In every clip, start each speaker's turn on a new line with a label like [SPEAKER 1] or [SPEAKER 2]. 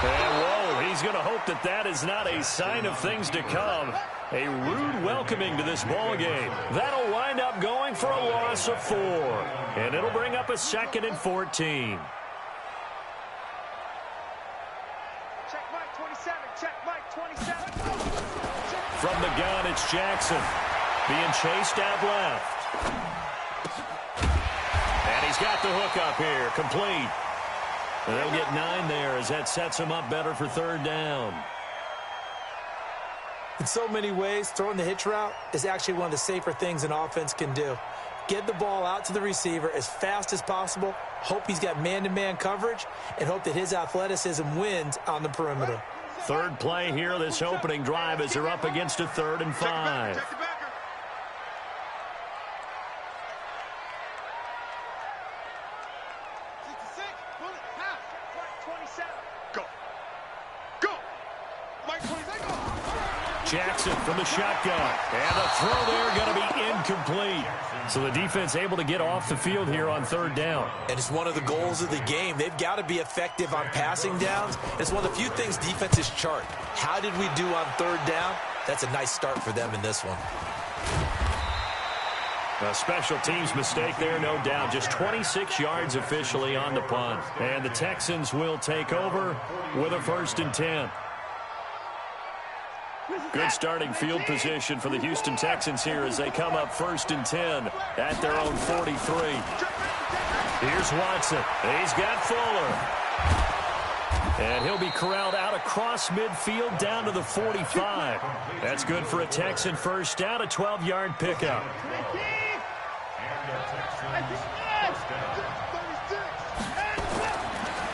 [SPEAKER 1] And whoa, he's going to hope that that is not a sign of things to come. A rude welcoming to this ball game. That'll wind up going for a loss of 4. And it'll bring up a 2nd and 14.
[SPEAKER 2] Check Mike 27. Check Mike 27.
[SPEAKER 1] From the gun, it's Jackson. Being chased out left. And he's got the hook up here. Complete. And they'll get 9 there as that sets him up better for 3rd down.
[SPEAKER 3] In so many ways, throwing the hitch route is actually one of the safer things an offense can do. Get the ball out to the receiver as fast as possible, hope he's got man-to-man coverage, and hope that his athleticism wins on the perimeter.
[SPEAKER 1] 3rd play here, this opening drive, as they're up against a 3rd and 5. Jackson from the shotgun. And the throw there going to be incomplete. So the defense able to get off the field here on 3rd down.
[SPEAKER 3] And it's one of the goals of the game. They've got to be effective on passing downs. It's one of the few things defenses chart. How did we do on 3rd down? That's a nice start for them in this one.
[SPEAKER 1] A special teams mistake there, no doubt. Just 26 yards officially on the punt. And the Texans will take over with a 1st and 10. Good starting field position for the Houston Texans here as they come up 1st and 10 at their own 43. Here's Watson. He's got Fuller. And he'll be corralled out across midfield down to the 45. That's good for a Texan 1st down, a 12-yard pickup.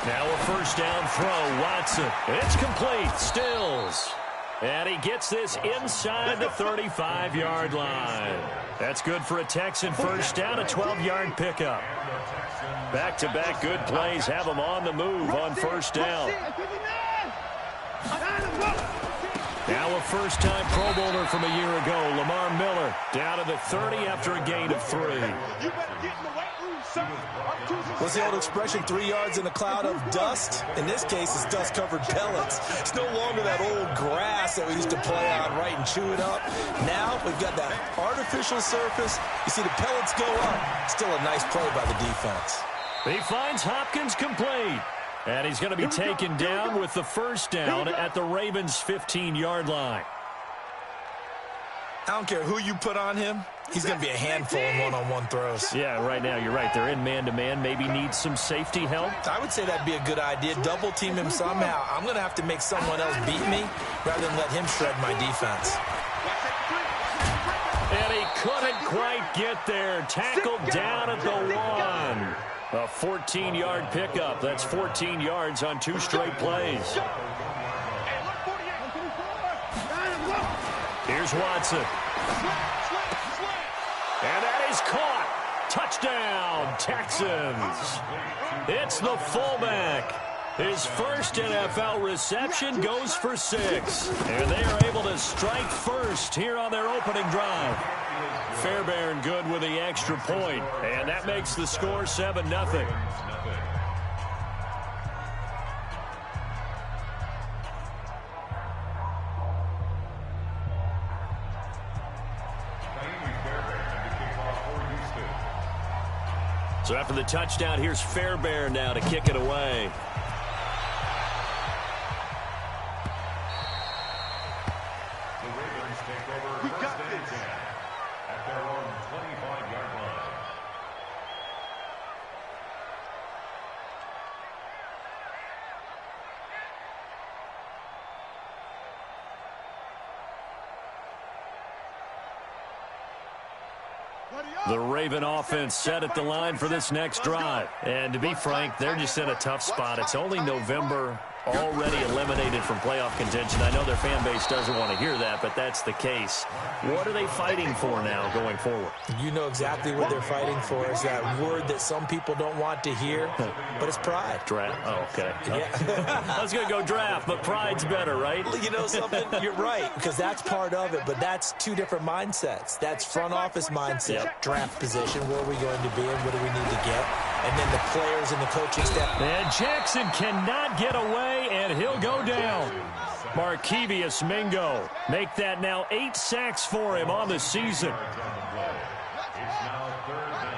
[SPEAKER 1] Now a 1st down throw, Watson. It's complete, Stills. And he gets this inside the 35-yard line. That's good for a Texan 1st down, a 12-yard pickup. Back-to-back good plays have them on the move on 1st down. Now a first-time Pro Bowler from a year ago, Lamar Miller, down to the 30 after a gain of 3.
[SPEAKER 3] What's the old expression, 3 yards in a cloud of dust? In this case, it's dust-covered pellets. It's no longer that old grass that we used to play on, right, and chew it up. Now we've got that artificial surface. You see the pellets go up. Still a nice play by the defense.
[SPEAKER 1] He finds Hopkins complete. And he's going to be taken down with the 1st down at the Ravens' 15-yard line.
[SPEAKER 3] I don't care who you put on him. He's going to be a handful in one-on-one throws.
[SPEAKER 1] Yeah, right now, you're right. They're in man-to-man. Maybe needs some safety help.
[SPEAKER 3] I would say that'd be a good idea. Double-team him somehow. I'm going to have to make someone else beat me rather than let him shred my defense.
[SPEAKER 1] And he couldn't quite get there. Tackled down at the 1. A 14-yard pickup. That's 14 yards on 2 straight plays. Here's Watson. And that is caught. Touchdown, Texans. It's the fullback. His first NFL reception goes for 6. And they are able to strike first here on their opening drive. Fairbairn good with the extra point. And that makes the score 7-0. So after the touchdown, here's Fairbairn now to kick it away.
[SPEAKER 4] The Ravens take over first and 10 at their own 25-yard line.
[SPEAKER 1] The Raven offense set at the line for this next drive. And to be frank, they're just in a tough spot. It's only November. already eliminated from playoff contention. I know their fan base doesn't want to hear that, but that's the case. What are they fighting for now going forward?
[SPEAKER 3] You know exactly what they're fighting for. Is that word that some people don't want to hear, but it's pride.
[SPEAKER 1] Draft. Oh, okay.
[SPEAKER 3] Yeah.
[SPEAKER 1] I was going to go draft, but pride's better, right?
[SPEAKER 3] You know something? You're right, because that's part of it, but that's two different mindsets. That's front office mindset, draft position, where are we going to be and what do we need to get, and then the players and the coaching staff.
[SPEAKER 1] And Jackson cannot get away, and he'll go down. Markevius Mingo make that now 8 sacks for him on the season.
[SPEAKER 4] It's now 3rd down.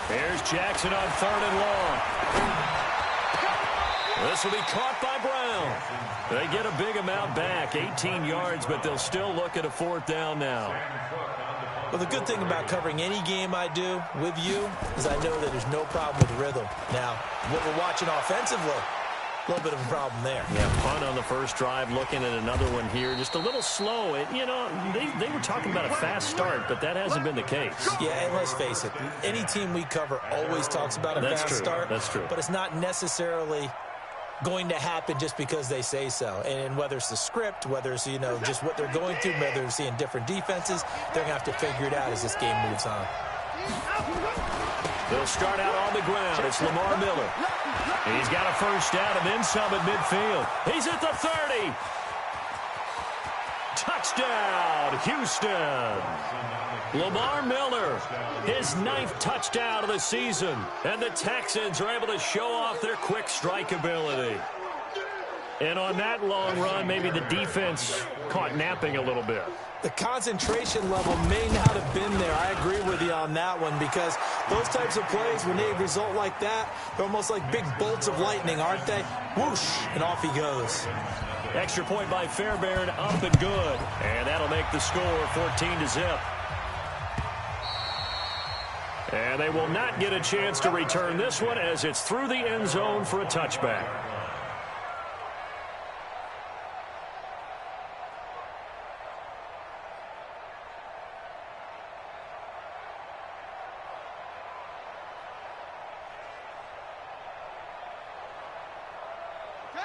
[SPEAKER 1] Here's Jackson on 3rd and long. This will be caught by Brown. They get a big amount back, 18 yards, but they'll still look at a 4th down now.
[SPEAKER 3] Well, the good thing about covering any game I do with you is I know that there's no problem with rhythm. Now, what we're watching offensively, a little bit of a problem there.
[SPEAKER 1] Yeah, punt on the first drive, looking at another one here. Just a little slow. You know, they were talking about a fast start, but that hasn't been the case.
[SPEAKER 3] Yeah, and let's face it, any team we cover always talks about a fast start.
[SPEAKER 1] That's true.
[SPEAKER 3] But it's not necessarily going to happen just because they say so. And whether it's the script, whether it's, you know, just what they're going through, whether they're seeing different defenses, they're going to have to figure it out as this game moves on.
[SPEAKER 1] They'll start out on the ground. It's Lamar Miller. He's got a first down and then some at midfield. He's at the 30. Touchdown, Houston. Lamar Miller, his 9th touchdown of the season. And the Texans are able to show off their quick strike ability. And on that long run, maybe the defense caught napping a little bit.
[SPEAKER 3] The concentration level may not have been there. I agree with you on that one, because those types of plays, when they result like that, they're almost like big bolts of lightning, aren't they? Whoosh, and off he goes.
[SPEAKER 1] Extra point by Fairbairn, up and good. And that'll make the score 14-0. And they will not get a chance to return this one as it's through the end zone for a touchback.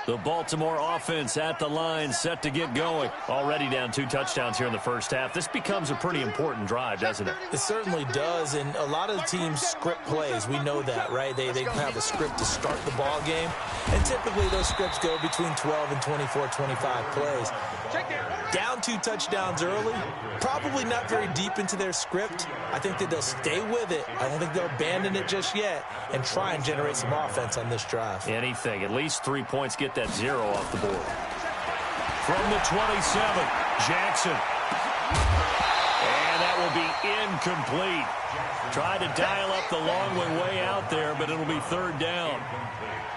[SPEAKER 1] The Baltimore offense at the line, set to get going. Already down 2 touchdowns here in the first half. This becomes a pretty important drive, doesn't it?
[SPEAKER 3] It certainly does, and a lot of the teams script plays. We know that, right? They have a script to start the ball game, and typically those scripts go between 12 and 24, 25 plays. Down 2 touchdowns early, probably not very deep into their script. I think that they'll stay with it. I don't think they'll abandon it just yet and try and generate some offense on this drive.
[SPEAKER 1] Anything. At least 3 points, get that 0 off the board. From the 27, Jackson. And that will be incomplete. Tried to dial up the long one way out there, but it'll be 3rd down.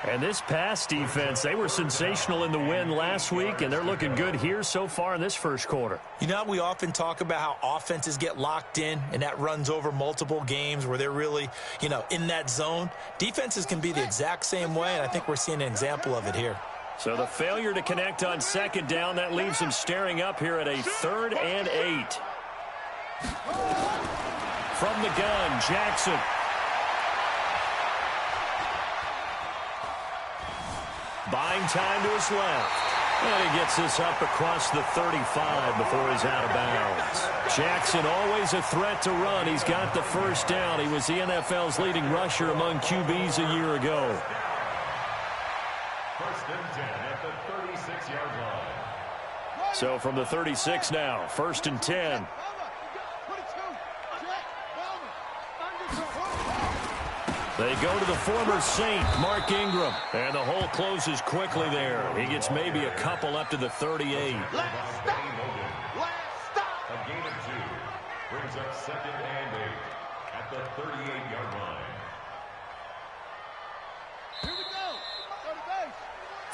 [SPEAKER 1] And this pass defense, they were sensational in the win last week, and they're looking good here so far in this first quarter.
[SPEAKER 3] You know, we often talk about how offenses get locked in, and that runs over multiple games where they're really, you know, in that zone. Defenses can be the exact same way, and I think we're seeing an example of it here.
[SPEAKER 1] So the failure to connect on 2nd down, that leaves them staring up here at a 3rd and 8. From the gun, Jackson. Buying time to his left. And he gets this up across the 35 before he's out of bounds. Jackson always a threat to run. He's got the first down. He was the NFL's leading rusher among QBs a year ago.
[SPEAKER 4] 1st and 10 at the 36-yard line.
[SPEAKER 1] So from the 36 now, 1st and 10. They go to the former Saint, Mark Ingram. And the hole closes quickly there. He gets maybe a couple up to the 38.
[SPEAKER 2] Last stop.
[SPEAKER 4] A gain of 2 brings up 2nd and 8 at the 38-yard line.
[SPEAKER 2] Here we go. Go to base.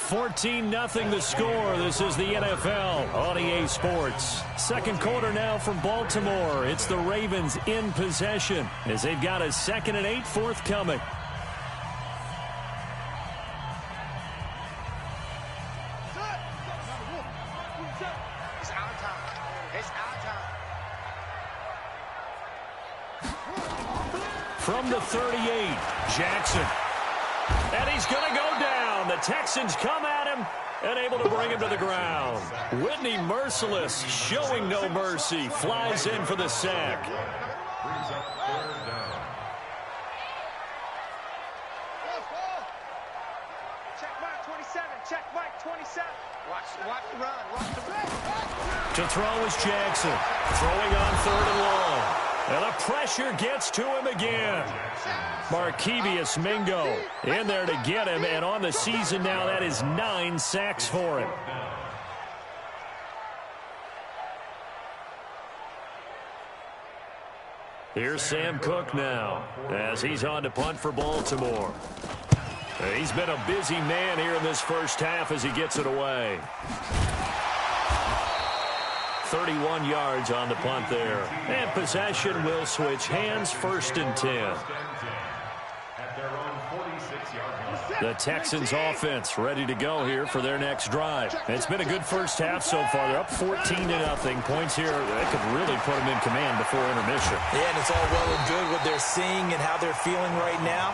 [SPEAKER 1] 14-0 the score. This is the NFL on EA Sports. Second quarter now from Baltimore. It's the Ravens in possession as they've got a 2nd and 8 forthcoming.
[SPEAKER 2] It's our time. It's our time.
[SPEAKER 1] from the 38. Jackson. And he's going to go down. The Texans come at him and able to bring him to the ground. Whitney Merciless, showing no mercy, flies in for the sack.
[SPEAKER 2] Check Mike 27. Check Mike 27. Watch the run. Watch the run.
[SPEAKER 1] To throw is Jackson. Throwing on 3rd and long. And the pressure gets to him again. Markevious Mingo in there to get him. And on the season now, that is 9 sacks for him. Here's Sam Cook now as he's on to punt for Baltimore. He's been a busy man here in this first half as he gets it away. 31 yards on the punt there. And possession will switch hands, 1st and 10. The Texans offense ready to go here for their next drive. It's been a good first half so far. They're up 14-0. Points here that could really put them in command before intermission.
[SPEAKER 3] Yeah, and it's all well and good what they're seeing and how they're feeling right now.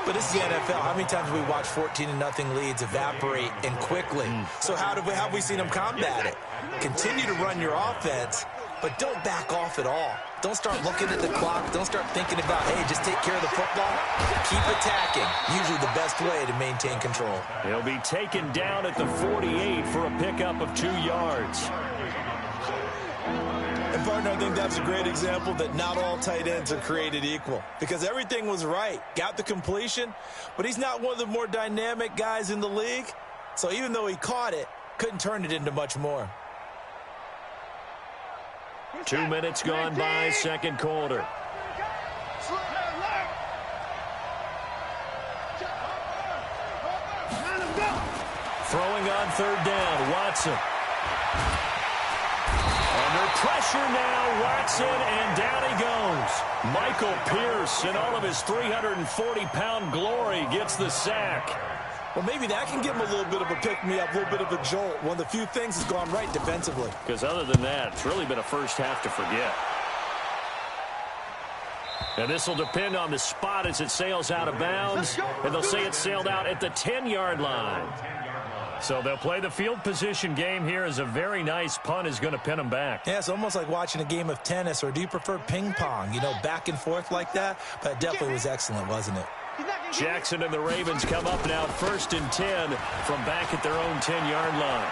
[SPEAKER 3] But this is the NFL. How many times have we watched 14-0 leads evaporate and quickly? So how have we seen them combat it? Continue to run your offense, but don't back off at all. Don't start looking at the clock. Don't start thinking about, hey, just take care of the football. Keep attacking. Usually the best way to maintain control.
[SPEAKER 1] He'll be taken down at the 48 for a pickup of 2 yards.
[SPEAKER 3] And, partner, I think that's a great example that not all tight ends are created equal. Because everything was right. Got the completion, but he's not one of the more dynamic guys in the league. So even though he caught it, couldn't turn it into much more.
[SPEAKER 1] 2 minutes gone by, second quarter. Throwing on 3rd down, Watson. Under pressure now, Watson, and down he goes. Michael Pierce, in all of his 340-pound glory, gets the sack.
[SPEAKER 3] Well, maybe that can give him a little bit of a pick-me-up, a little bit of a jolt. One of the few things has gone right defensively.
[SPEAKER 1] Because other than that, it's really been a first half to forget. And this will depend on the spot as it sails out of bounds. And they'll say it sailed out at the 10-yard line. So they'll play the field position game here as a very nice punt is going to pin them back.
[SPEAKER 3] Yeah, it's almost like watching a game of tennis, or do you prefer ping pong? You know, back and forth like that? But it definitely was excellent, wasn't it?
[SPEAKER 1] Jackson and the Ravens come up now 1st and 10 from back at their own 10-yard line.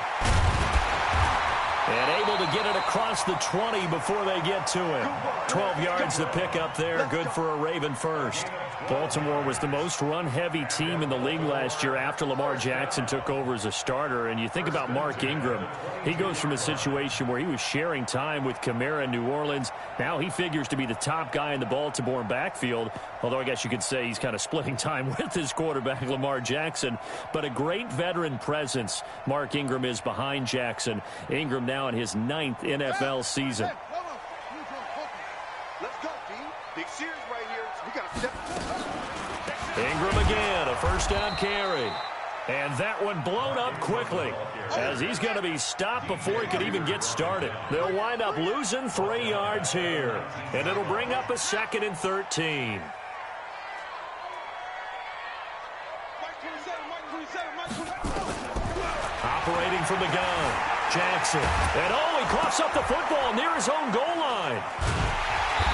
[SPEAKER 1] And able to get it across the 20 before they get to him. 12 yards to pick up there. Good for a Raven first. Baltimore was the most run-heavy team in the league last year after Lamar Jackson took over as a starter. And you think about Mark Ingram. He goes from a situation where he was sharing time with Kamara in New Orleans. Now he figures to be the top guy in the Baltimore backfield. Although I guess you could say he's kind of splitting time with his quarterback, Lamar Jackson. But a great veteran presence. Mark Ingram is behind Jackson. Ingram now in his 9th NFL season.
[SPEAKER 2] Let's go, D. Big series right here. So we got to step.
[SPEAKER 1] Ingram again, a first down carry. And that one blown up quickly as he's going to be stopped before he could even get started. They'll wind up losing 3 yards here. And it'll bring up a 2nd and 13. Operating from the gun, Jackson. And he coughs up the football near his own goal line.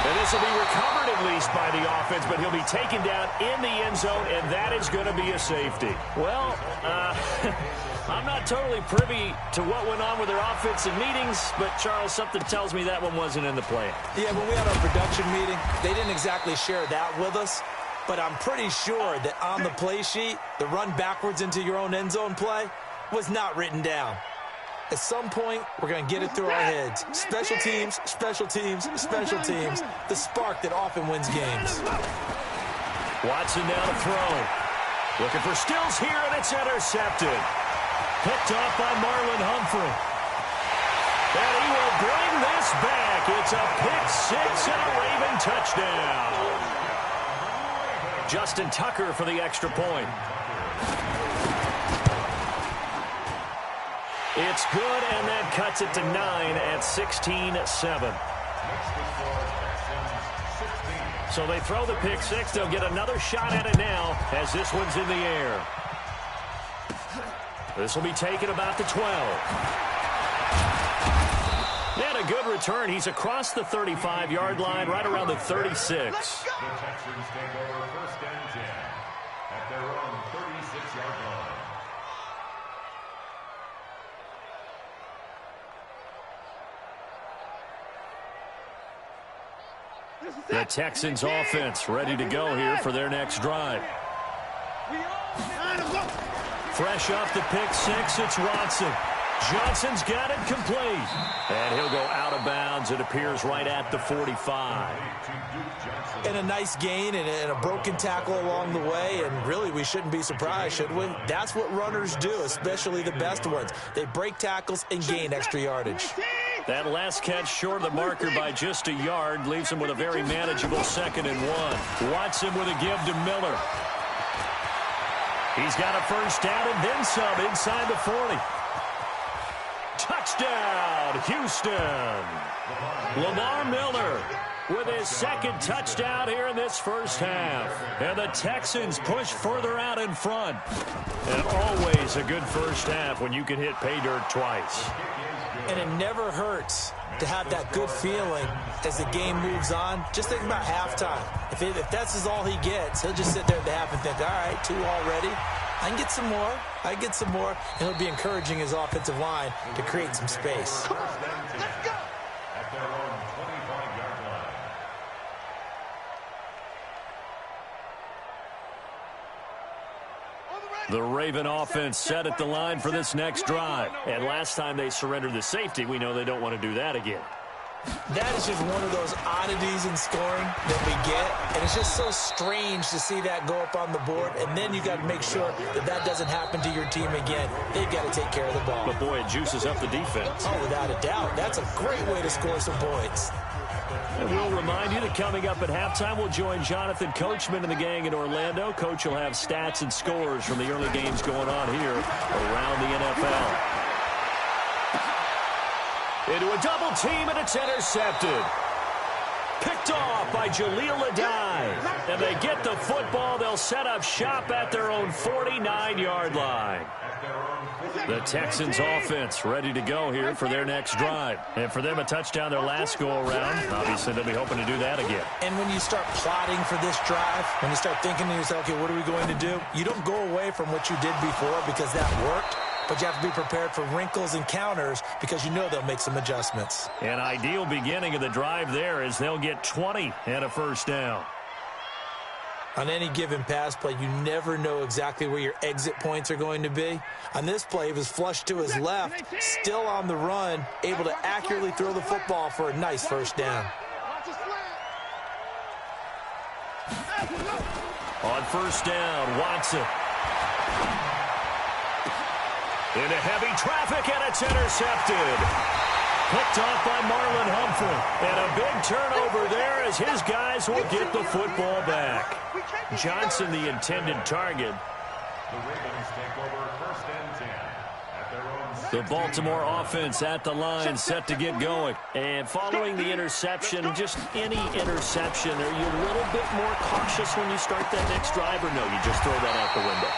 [SPEAKER 1] And this will be recovered at least by the offense, but he'll be taken down in the end zone, and that is going to be a safety. Well, I'm not totally privy to what went on with their offensive meetings, but, Charles, something tells me that one wasn't in the plan.
[SPEAKER 3] Yeah, when we had our production meeting, they didn't exactly share that with us, but I'm pretty sure that on the play sheet, the run backwards into your own end zone play was not written down. At some point, we're going to get it through our heads. Special teams, special teams, special teams. The spark that often wins games.
[SPEAKER 1] Watson now to throw. Looking for Stills here, and it's intercepted. Picked off by Marlon Humphrey. And he will bring this back. It's a pick six and a Raven touchdown. Justin Tucker for the extra point. It's good, and that cuts it to 9 at 16-7. So they throw the pick six. They'll get another shot at it now as this one's in the air. This will be taken about the 12. And a good return. He's across the 35-yard line, right around the 36.
[SPEAKER 4] The Texans take over first and 10 at their own 36-yard line.
[SPEAKER 1] The Texans offense ready to go here for their next drive. Fresh off the pick six, it's Watson. Johnson's got it complete. And he'll go out of bounds. It appears right at the 45.
[SPEAKER 3] And a nice gain and a broken tackle along the way. And really, we shouldn't be surprised, should we? That's what runners do, especially the best ones. They break tackles and gain extra yardage.
[SPEAKER 1] That last catch short of the marker by just a yard leaves him with a very manageable 2nd and 1. Watson with a give to Miller. He's got a first down and then some inside the 40. Touchdown, Houston. Lamar Miller with his 2nd touchdown here in this first half. And the Texans push further out in front. And always a good first half when you can hit pay dirt twice.
[SPEAKER 3] And it never hurts to have that good feeling as the game moves on. Just think about halftime. If that's all he gets, he'll just sit there at the half and think, all right, 2 already. I can get some more. I get some more. And he'll be encouraging his offensive line to create some space.
[SPEAKER 2] Come on, let's go.
[SPEAKER 4] At their own 25-yard line.
[SPEAKER 1] The Raven offense set at the line for this next drive. And last time they surrendered the safety, we know they don't want to do that again.
[SPEAKER 3] That is just one of those oddities in scoring that we get. And it's just so strange to see that go up on the board. And then you got to make sure that that doesn't happen to your team again. They've got to take care of the ball.
[SPEAKER 1] But, boy, it juices up the defense.
[SPEAKER 3] Oh, without a doubt. That's a great way to score some points.
[SPEAKER 1] And we'll remind you that coming up at halftime, we'll join Jonathan Coachman and the gang in Orlando. Coach will have stats and scores from the early games going on here around the NFL. Into a double team, and it's intercepted. Picked off by Jaleel Adai. And they get the football. They'll set up shop at their own 49-yard line. The Texans offense ready to go here for their next drive. And for them, a touchdown their last go-around. Obviously, they'll be hoping to do that again.
[SPEAKER 3] And when you start plotting for this drive, when you start thinking to yourself, okay, what are we going to do? You don't go away from what you did before because that worked. But you have to be prepared for wrinkles and counters because you know they'll make some adjustments.
[SPEAKER 1] An ideal beginning of the drive there is they'll get 20 and a first down.
[SPEAKER 3] On any given pass play, you never know exactly where your exit points are going to be. On this play, he was flushed to his left, still on the run, able to accurately throw the football for a nice first down.
[SPEAKER 1] On first down, Watson. Into heavy traffic, and it's intercepted. Picked off by Marlon Humphrey. And a big turnover there as his guys will get the football back. Johnson, the intended target.
[SPEAKER 4] The Ravens take over first and 10 at their own.
[SPEAKER 1] The Baltimore offense at the line, set to get going. And following the interception, just any interception, are you a little bit more cautious when you start that next drive, or no, you just throw that out the window?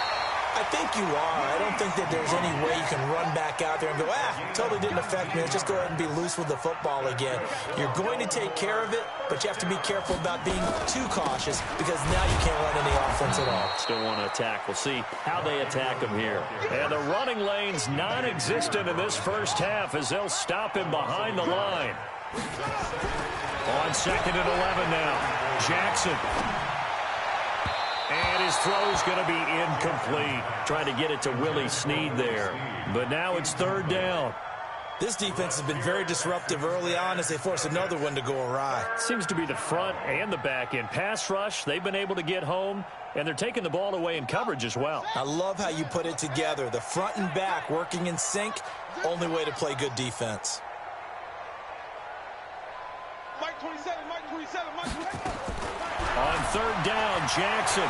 [SPEAKER 3] I think you are. I don't think that there's any way you can run back out there and go, totally didn't affect me. Let's just go ahead and be loose with the football again. You're going to take care of it, but you have to be careful about being too cautious because now you can't run any offense at all.
[SPEAKER 1] Still want to attack. We'll see how they attack him here. And the running lane's non-existent in this first half as they'll stop him behind the line. On 2nd and 11 now, Jackson. And his throw's going to be incomplete. Trying to get it to Willie Snead there. But now it's 3rd down.
[SPEAKER 3] This defense has been very disruptive early on as they force another one to go awry.
[SPEAKER 1] Seems to be the front and the back end. Pass rush, they've been able to get home, and they're taking the ball away in coverage as well.
[SPEAKER 3] I love how you put it together. The front and back working in sync, only way to play good defense.
[SPEAKER 2] Mike 27, Mike 27, Mike 27.
[SPEAKER 1] On 3rd down, Jackson.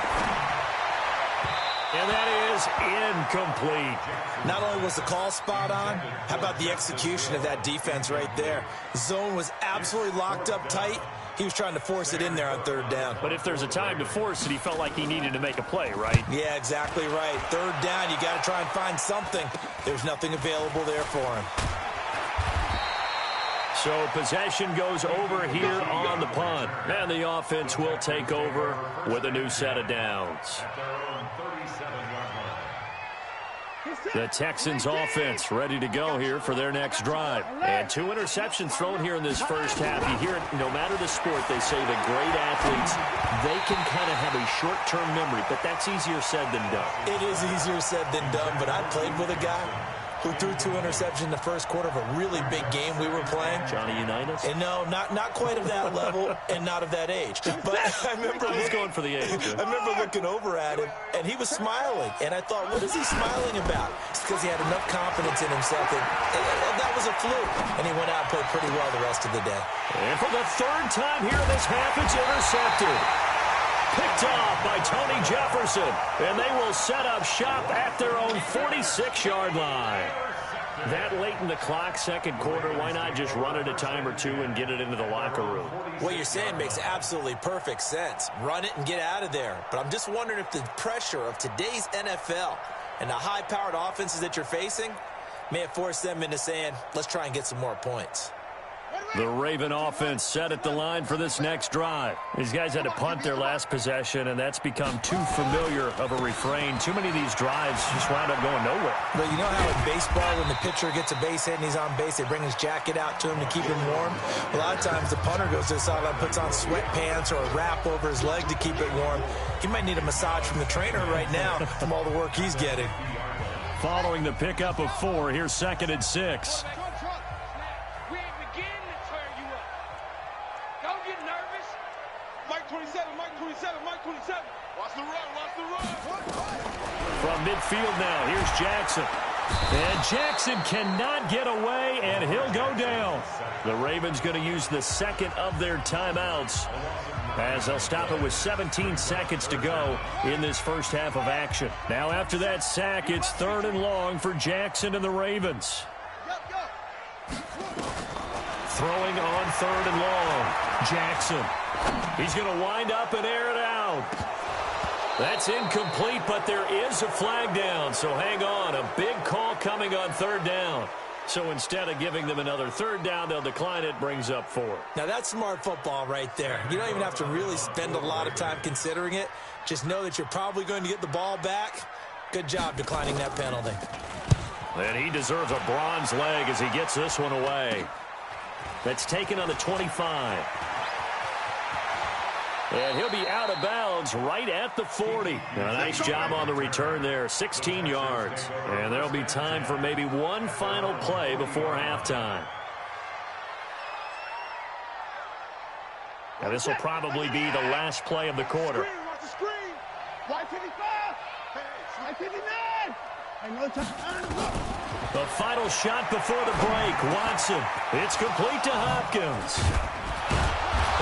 [SPEAKER 1] And that is incomplete.
[SPEAKER 3] Not only was the call spot on, how about the execution of that defense right there? The zone was absolutely locked up tight, He was trying to force it in there on 3rd down.
[SPEAKER 1] But if there's a time to force it, he felt like he needed to make a play, right?
[SPEAKER 3] Yeah, exactly right. 3rd down, you got to try and find something. There's nothing available there for him.
[SPEAKER 1] So possession goes over here on the punt. And the offense will take over with a new set of downs. The Texans offense ready to go here for their next drive. And 2 interceptions thrown here in this first half. You hear it, no matter the sport, they say the great athletes, they can kind of have a short-term memory, but that's easier said than done.
[SPEAKER 3] It is easier said than done, but I played with a guy who threw 2 interceptions in the first quarter of a really big game we were playing.
[SPEAKER 1] Johnny Unitas?
[SPEAKER 3] And no, not quite of that level and not of that age. But I remember
[SPEAKER 1] going for the age.
[SPEAKER 3] I remember looking over at him, and he was smiling. And I thought, what is he smiling about? It's because he had enough confidence in himself that that was a fluke. And he went out and played pretty well the rest of the day.
[SPEAKER 1] And for the 3rd time here in this half, it's intercepted. Picked off by Tony Jefferson, and they will set up shop at their own 46-yard line. That late in the clock, 2nd quarter, why not just run it a time or 2 and get it into the locker room?
[SPEAKER 3] What you're saying makes absolutely perfect sense. Run it and get out of there. But I'm just wondering if the pressure of today's NFL and the high-powered offenses that you're facing may have forced them into saying, let's try and get some more points.
[SPEAKER 1] The Raven offense set at the line for this next drive. These guys had to punt their last possession, and that's become too familiar of a refrain. Too many of these drives just wound up going nowhere.
[SPEAKER 3] But you know how in baseball, when the pitcher gets a base hit and he's on base, they bring his jacket out to him to keep him warm? A lot of times the punter goes to the sideline, puts on sweatpants or a wrap over his leg to keep it warm. He might need a massage from the trainer right now from all the work he's getting.
[SPEAKER 1] Following the pickup of 4, here's 2nd and 6. From midfield now, here's Jackson. And Jackson cannot get away, and he'll go down. The Ravens going to use the 2nd of their timeouts as they'll stop it with 17 seconds to go in this first half of action. Now after that sack, it's 3rd and long for Jackson and the Ravens. Throwing on 3rd and long. Jackson. He's going to wind up and air it out. That's incomplete, but there is a flag down, so hang on. A big call coming on 3rd down. So instead of giving them another 3rd down, they'll decline it, brings up 4.
[SPEAKER 3] Now that's smart football right there. You don't even have to really spend a lot of time considering it. Just know that you're probably going to get the ball back. Good job declining that penalty.
[SPEAKER 1] And he deserves a bronze leg as he gets this one away. That's taken on the 25. And he'll be out of bounds right at the 40. A nice job on the return there, 16 yards. And there'll be time for maybe one final play before halftime. Now this will probably be the last play of the quarter. The final shot before the break. Watson. It's complete to Hopkins.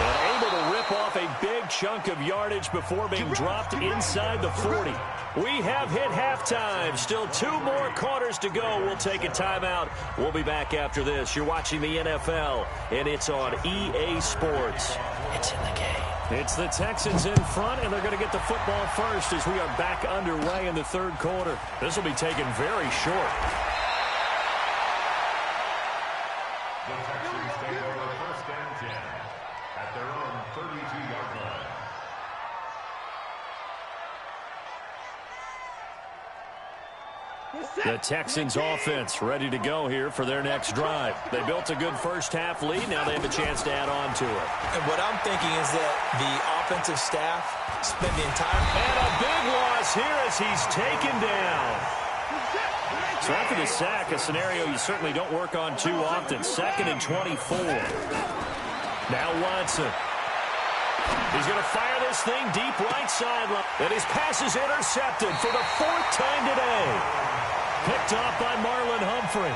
[SPEAKER 1] And able to rip off a big chunk of yardage before being dropped inside the 40. We have hit halftime. Still 2 more quarters to go. We'll take a timeout. We'll be back after this. You're watching the NFL, and it's on EA Sports. It's in the game. It's the Texans in front, and they're going to get the football first as we are back underway in the 3rd quarter. This will be taken very short.
[SPEAKER 4] The Texans take over 1st and 10 at their own 32-yard line.
[SPEAKER 1] The Texans offense ready to go here for their next drive. They built a good first half lead. Now they have a chance to add on to it.
[SPEAKER 3] And what I'm thinking is that the offensive staff spent the entire...
[SPEAKER 1] And a big loss here as he's taken down. So after the sack, a scenario you certainly don't work on too often. 2nd and 24. Now Watson. He's going to fire this thing deep right sideline. And his pass is intercepted for the 4th time today. Picked off by Marlon Humphrey.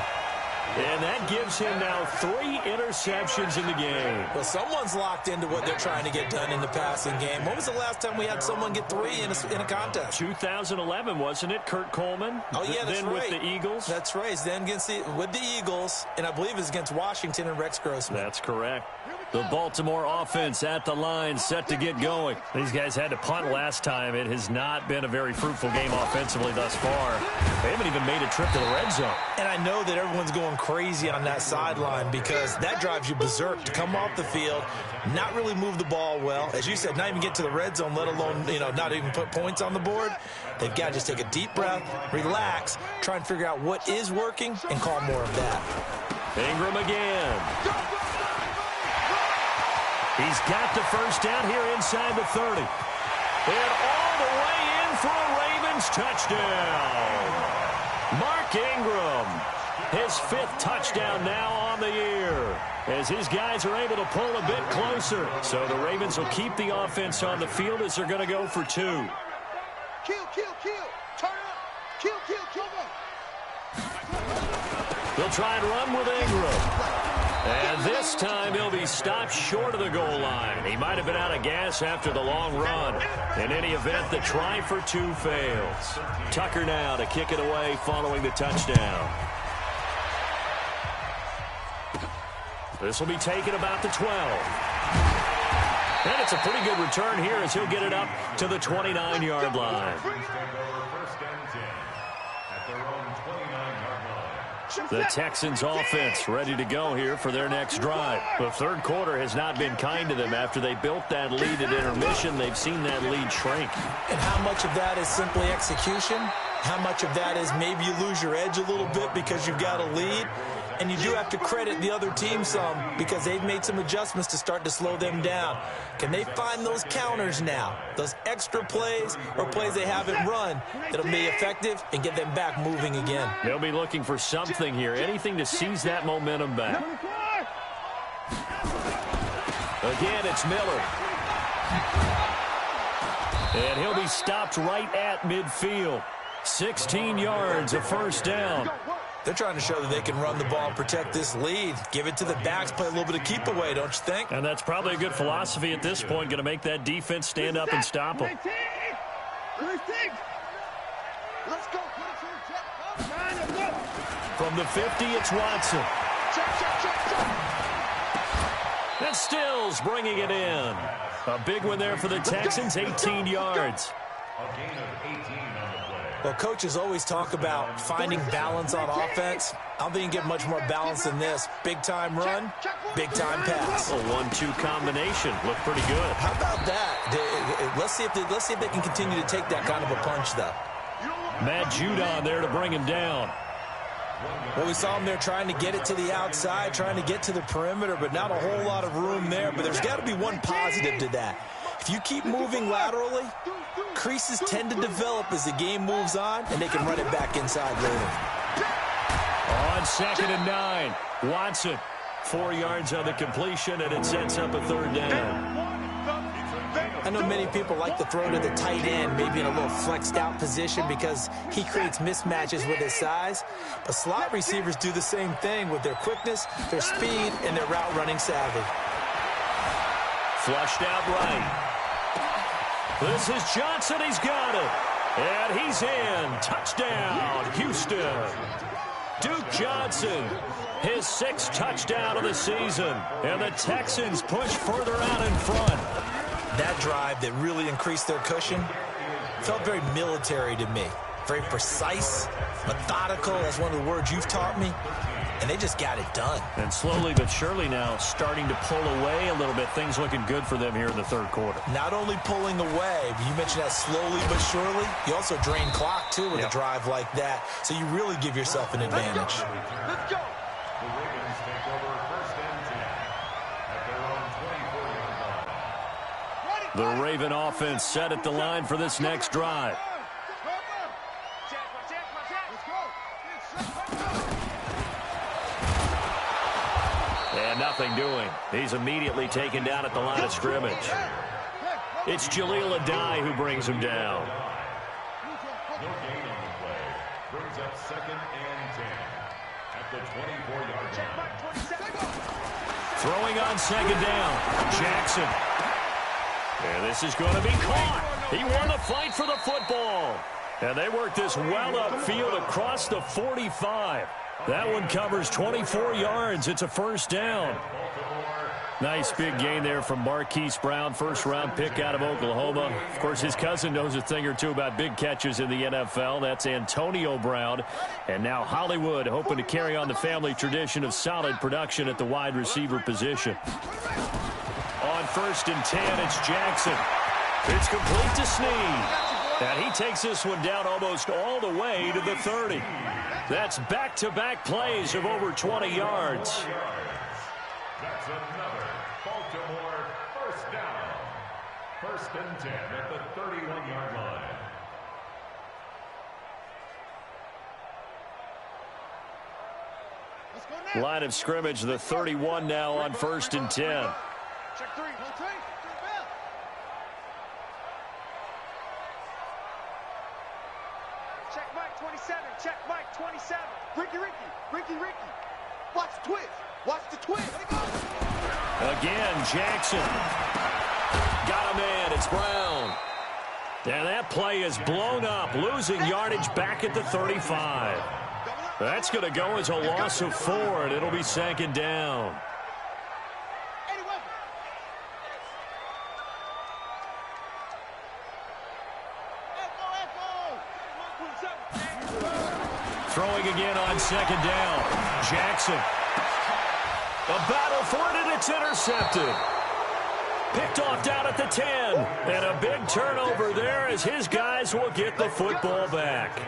[SPEAKER 1] And that gives him now 3 interceptions in the game.
[SPEAKER 3] Well, someone's locked into what they're trying to get done in the passing game. When was the last time we had someone get 3 in a contest?
[SPEAKER 1] 2011, wasn't it? Kurt Coleman.
[SPEAKER 3] Oh, yeah, that's
[SPEAKER 1] then
[SPEAKER 3] right.
[SPEAKER 1] With the Eagles.
[SPEAKER 3] That's right. Then with the Eagles, and I believe it's against Washington and Rex Grossman.
[SPEAKER 1] That's correct. The Baltimore offense at the line, set to get going. These guys had to punt last time. It has not been a very fruitful game offensively thus far. They haven't even made a trip to the red zone.
[SPEAKER 3] And I know that everyone's going crazy on that sideline because that drives you berserk to come off the field, not really move the ball well. As you said, not even get to the red zone, let alone, not even put points on the board. They've got to just take a deep breath, relax, try and figure out what is working, and call more of that.
[SPEAKER 1] Ingram again. He's got the first down here inside the 30. And all the way in for a Ravens touchdown. Mark Ingram, his 5th touchdown now on the year, as his guys are able to pull a bit closer. So the Ravens will keep the offense on the field as they're going to go for 2.
[SPEAKER 2] Kill. Turn up. Kill.
[SPEAKER 1] They'll try and run with Ingram. And this time he'll be stopped short of the goal line. He might have been out of gas after the long run. In any event, the try for 2 fails. Tucker now to kick it away following the touchdown. This will be taken about the 12. And it's a pretty good return here as he'll get it up to the 29-yard line. The Texans offense ready to go here for their next drive. The third quarter has not been kind to them. After they built that lead at intermission, they've seen that lead shrink.
[SPEAKER 3] And how much of that is simply execution? How much of that is maybe you lose your edge a little bit because you've got a lead? And you do have to credit the other team some because they've made some adjustments to start to slow them down. Can they find those counters now, those extra plays or plays they haven't run that'll be effective and get them back moving again?
[SPEAKER 1] They'll be looking for something here, anything to seize that momentum back. Again, it's Miller. And he'll be stopped right at midfield. 16 yards, a first down.
[SPEAKER 3] They're trying to show that they can run the ball and protect this lead. Give it to the backs, play a little bit of keep away, don't you think?
[SPEAKER 1] And that's probably a good philosophy at this point, going to make that defense stand up and stop them.
[SPEAKER 2] Let's go.
[SPEAKER 1] From the 50, it's Watson. And Stills bringing it in. A big one there for the Texans, 18 yards.
[SPEAKER 4] A gain of 18 on the play.
[SPEAKER 3] Well, coaches always talk about finding balance on offense. I don't think you can get much more balance than this. Big-time run, big-time pass.
[SPEAKER 1] A 1-2 combination. Looked pretty good.
[SPEAKER 3] How about that? Let's see if they can continue to take that kind of a punch, though.
[SPEAKER 1] Matt Judon there to bring him down.
[SPEAKER 3] Well, we saw him there trying to get it to the outside, trying to get to the perimeter, but not a whole lot of room there. But there's got to be one positive to that. If you keep moving laterally, creases tend to develop as the game moves on, and they can run it back inside later.
[SPEAKER 1] On 2nd and 9, Watson, 4 yards on the completion, and it sets up a 3rd down.
[SPEAKER 3] I know many people like to throw to the tight end, maybe in a little flexed out position because he creates mismatches with his size. But slot receivers do the same thing with their quickness, their speed, and their route running savvy.
[SPEAKER 1] Flushed out right. This is Johnson. He's got it. And he's in. Touchdown, Houston. Duke Johnson, his 6th touchdown of the season. And the Texans push further out in front.
[SPEAKER 3] That drive that really increased their cushion felt very military to me. Very precise, methodical. That's one of the words you've taught me. And they just got it done.
[SPEAKER 1] And slowly but surely now starting to pull away a little bit. Things looking good for them here in the 3rd quarter.
[SPEAKER 3] Not only pulling away, but you mentioned that slowly but surely. You also drain clock, too, with a drive like that. So you really give yourself an advantage.
[SPEAKER 2] Let's go.
[SPEAKER 4] The Ravens take over 1st and 10 at their own 24-yard line.
[SPEAKER 1] The Raven offense set at the line for this next drive. And nothing doing. He's immediately taken down at the line of scrimmage. It's Jaleel Adai who brings him down.
[SPEAKER 4] No gain on the play. Brings up 2nd and 10 at the 24-yard line.
[SPEAKER 1] Throwing on 2nd down. Jackson. And this is going to be caught. He won the fight for the football. And they work this well upfield across the 45. That one covers 24 yards. It's a 1st down.
[SPEAKER 4] Baltimore
[SPEAKER 1] Nice big gain there from Marquise Brown, first-round pick out of Oklahoma. Of course, his cousin knows a thing or two about big catches in the NFL. That's Antonio Brown. And now Hollywood hoping to carry on the family tradition of solid production at the wide receiver position. On 1st and 10, it's Jackson. It's complete to Snead. And he takes this one down almost all the way to the 30. That's back-to-back plays of over 20 yards.
[SPEAKER 4] That's another Baltimore first down. 1st and 10 at the 31-yard line.
[SPEAKER 1] Line of scrimmage, the 31 now on 1st and 10.
[SPEAKER 2] Check 3. Check Mike 27. Check Mike 27. Ricky. Watch the twist. Watch the twist.
[SPEAKER 1] Again, Jackson. Got a man. It's Brown. And that play is blown up, losing yardage back at the 35. That's going to go as a loss of 4, and it'll be 2nd down. Throwing again on 2nd down. Jackson. A battle for it, and it's intercepted. Picked off down at the 10. And a big turnover there as his guys will get the football back.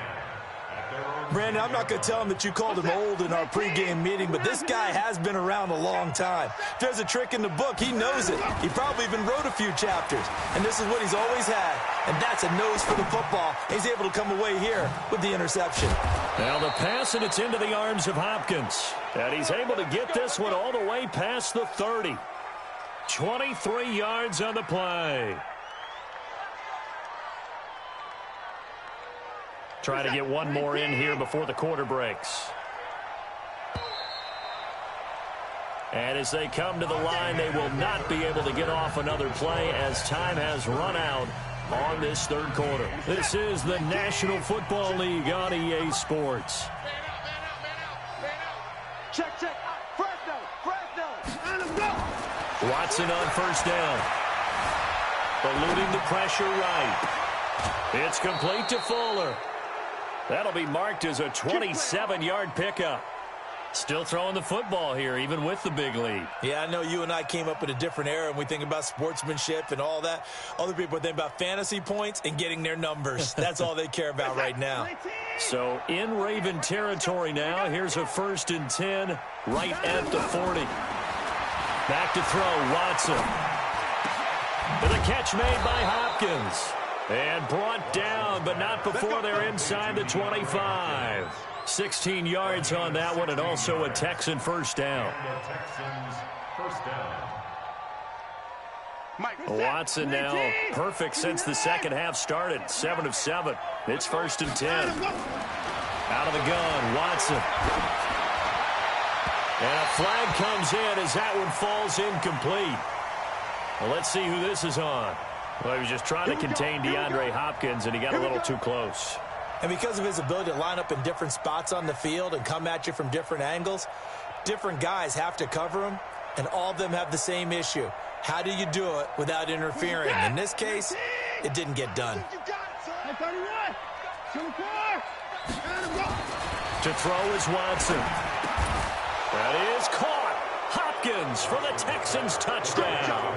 [SPEAKER 3] Brandon, I'm not going to tell him that you called him old in our pregame meeting, but this guy has been around a long time. If there's a trick in the book, he knows it. He probably even wrote a few chapters, and this is what he's always had, and that's a nose for the football. He's able to come away here with the interception.
[SPEAKER 1] Now the pass, and it's into the arms of Hopkins. And he's able to get this one all the way past the 30. 23 yards on the play. Try to get one more in here before the quarter breaks. And as they come to the line, they will not be able to get off another play as time has run out on this 3rd quarter. This is the National Football League on EA Sports.
[SPEAKER 2] Check. Fresno.
[SPEAKER 1] Watson on 1st down. Eluding the pressure right. It's complete to Fuller. That'll be marked as a 27-yard pickup. Still throwing the football here, even with the big lead.
[SPEAKER 3] Yeah, I know you and I came up in a different era, and we think about sportsmanship and all that. Other people think about fantasy points and getting their numbers. That's all they care about right now.
[SPEAKER 1] So in Raven territory now. Here's a 1st and 10 right at the 40. Back to throw, Watson. And the catch made by Hopkins. And brought down, but not before they're inside the 25. 16 yards on that one, and also a Texan first down. Watson now perfect since the 2nd half started. 7 of 7. It's 1st and 10. Out of the gun, Watson. And a flag comes in as that one falls incomplete. Well, let's see who this is on. Well, he was just trying to contain DeAndre Hopkins, and he got a little too close.
[SPEAKER 3] And because of his ability to line up in different spots on the field and come at you from different angles, different guys have to cover him, and all of them have the same issue. How do you do it without interfering? In this case, it didn't get done.
[SPEAKER 1] To throw is Watson. That is caught. Hopkins for the Texans touchdown.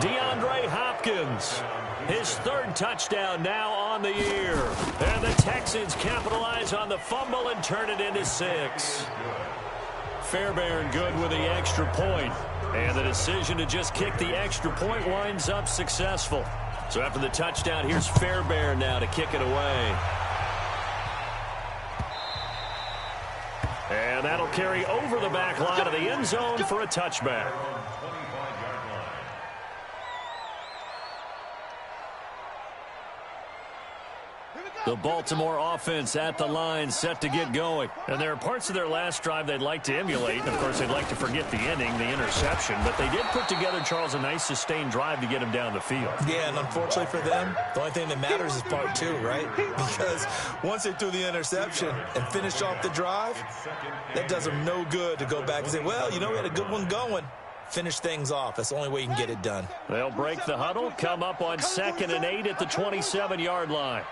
[SPEAKER 1] DeAndre Hopkins, his 3rd touchdown now on the year. And the Texans capitalize on the fumble and turn it into 6. Fairbairn good with the extra point. And the decision to just kick the extra point winds up successful. So after the touchdown, here's Fairbairn now to kick it away. And that'll carry over the back line of the end zone for a touchback. The Baltimore offense at the line, set to get going. And there are parts of their last drive they'd like to emulate. And, of course, they'd like to forget the ending, the interception. But they did put together, Charles, a nice sustained drive to get him down the field.
[SPEAKER 3] Yeah, and unfortunately for them, the only thing that matters is part two, right? Because once they threw the interception and finished off the drive, that does them no good to go back and say, well, you know, we had a good one going. Finish things off. That's the only way you can get it done.
[SPEAKER 1] They'll break the huddle, come up on 2nd and 8 at the 27-yard line.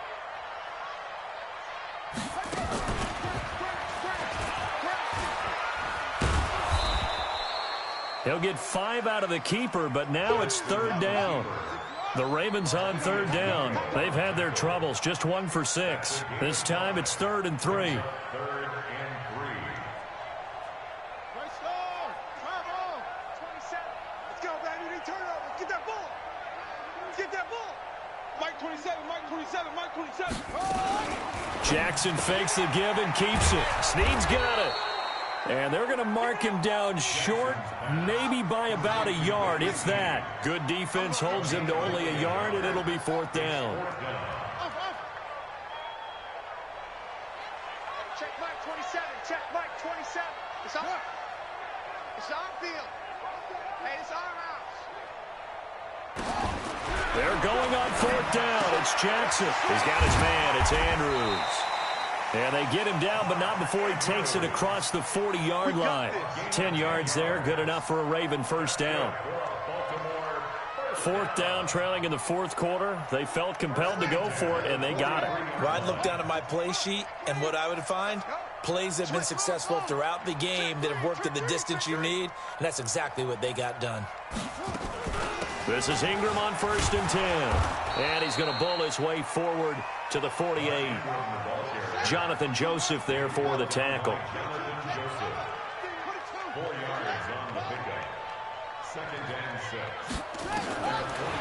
[SPEAKER 1] He'll get 5 out of the keeper, but now it's 3rd down. The Ravens on 3rd down. They've had their troubles, just 1 for 6. This time it's 3rd and 3. Jackson fakes the give and keeps it. Snead's got it. And they're going to mark him down short, maybe by about a yard, if that. Good defense holds him to only a yard, and it'll be 4th down.
[SPEAKER 2] Check Mike 27. Check Mike 27. It's on. It's on field. Hey, it's our house.
[SPEAKER 1] They're going on 4th down. It's Jackson. He's got his man. It's Andrews. And they get him down, but not before he takes it across the 40-yard line. 10 yards there, good enough for a Raven first down. 4th down, trailing in the 4th quarter. They felt compelled to go for it, and they got it.
[SPEAKER 3] Well, I'd look down at my play sheet, and what I would find, plays that have been successful throughout the game that have worked at the distance you need, and that's exactly what they got done.
[SPEAKER 1] This is Ingram on 1st and 10. And he's going to bull his way forward to the 48. Jonathan Joseph there for the tackle.
[SPEAKER 4] 4 yards on the pickup. 2nd and 6.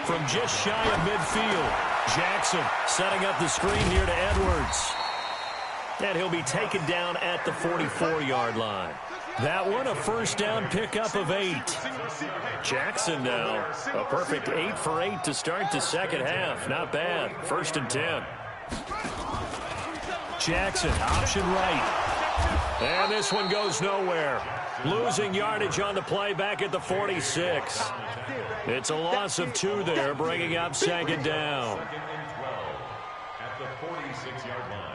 [SPEAKER 1] From just shy of midfield, Jackson setting up the screen here to Edwards. And he'll be taken down at the 44-yard line. That one, a first down pickup of 8. Jackson now, a perfect 8 for 8 to start the second half. Not bad. 1st and 10. Jackson, option right. And this one goes nowhere. Losing yardage on the play back at the 46. It's a loss of 2 there, bringing up 2nd down.
[SPEAKER 4] 2nd and 12 at the 46-yard line.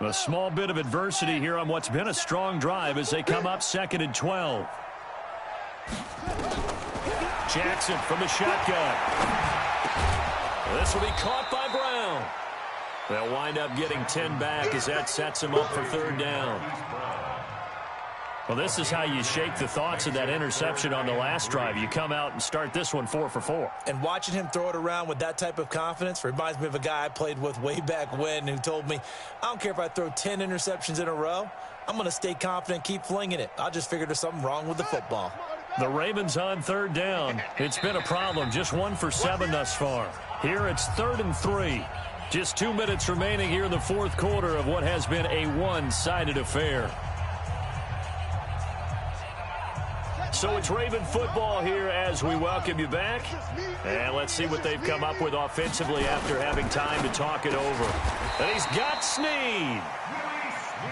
[SPEAKER 1] A small bit of adversity here on what's been a strong drive as they come up 2nd and 12. Jackson from the shotgun. This will be caught by Brown. They'll wind up getting 10 back as that sets him up for 3rd down. Well, this is how you shake the thoughts of that interception on the last drive. You come out and start this one 4 for 4.
[SPEAKER 3] And watching him throw it around with that type of confidence reminds me of a guy I played with way back when who told me, I don't care if I throw 10 interceptions in a row. I'm going to stay confident, keep flinging it. I just figured there's something wrong with the football.
[SPEAKER 1] The Ravens on 3rd down. It's been a problem. Just 1 for 7 thus far. Here it's 3rd and 3. Just 2 minutes remaining here in the 4th quarter of what has been a one-sided affair. So it's Raven football here as we welcome you back. And let's see what they've come up with offensively after having time to talk it over. And he's got Snead.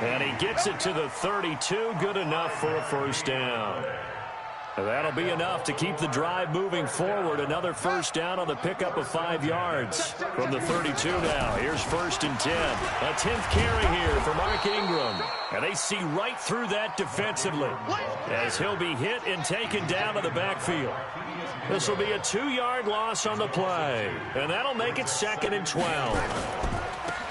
[SPEAKER 1] And he gets it to the 32. Good enough for a first down. That'll be enough to keep the drive moving forward. Another first down on the pickup of 5 yards from the 32 now. Here's 1st and 10. A 10th carry here for Mark Ingram. And they see right through that defensively as he'll be hit and taken down to the backfield. This will be a 2-yard loss on the play. And that'll make it 2nd and 12.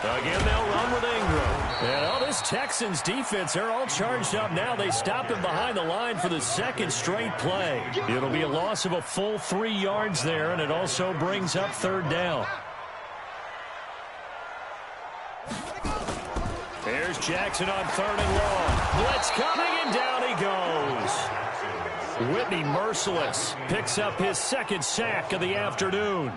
[SPEAKER 1] Again, they'll run with Ingram. And this Texans defense, they're all charged up now. They stopped him behind the line for the 2nd straight play. It'll be a loss of a full 3 yards there, and it also brings up 3rd down. Here's Jackson on 3rd and long. Blitz coming, and down he goes. Whitney merciless picks up his 2nd sack of the afternoon.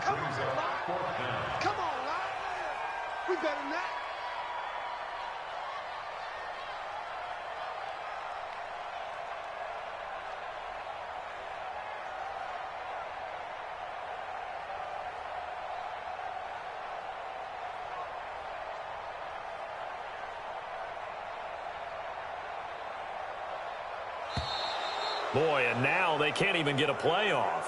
[SPEAKER 2] We better than that.
[SPEAKER 1] Boy, and now they can't even get a playoff.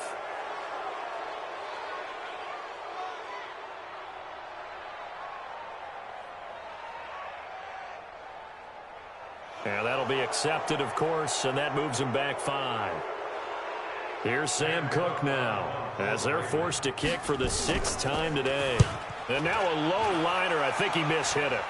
[SPEAKER 1] And that'll be accepted, of course, and that moves them back 5. Here's Sam Cook now, as they're forced to kick for the 6th time today. And now a low liner. I think he mishit it.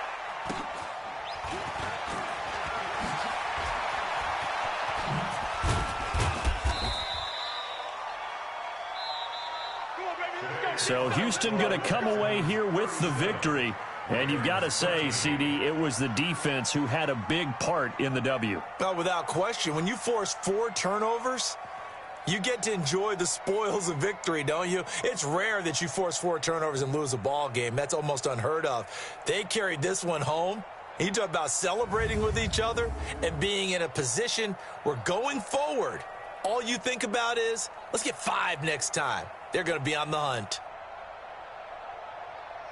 [SPEAKER 1] So Houston going to come away here with the victory. And you've got to say, CD, it was the defense who had a big part in the W.
[SPEAKER 3] Well, without question, when you force 4 turnovers, you get to enjoy the spoils of victory, don't you? It's rare that you force 4 turnovers and lose a ball game. That's almost unheard of. They carried this one home. You talk about celebrating with each other and being in a position where going forward, all you think about is, let's get 5 next time. They're going to be on the hunt.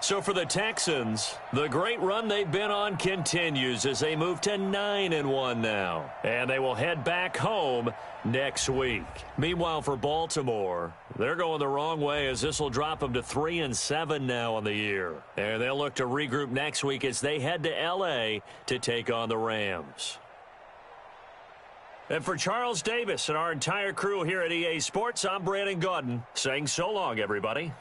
[SPEAKER 1] So for the Texans, the great run they've been on continues as they move to 9-1 now. And they will head back home next week. Meanwhile, for Baltimore, they're going the wrong way as this will drop them to 3-7 now on the year. And they'll look to regroup next week as they head to L.A. to take on the Rams. And for Charles Davis and our entire crew here at EA Sports, I'm Brandon Gaudin saying so long, everybody.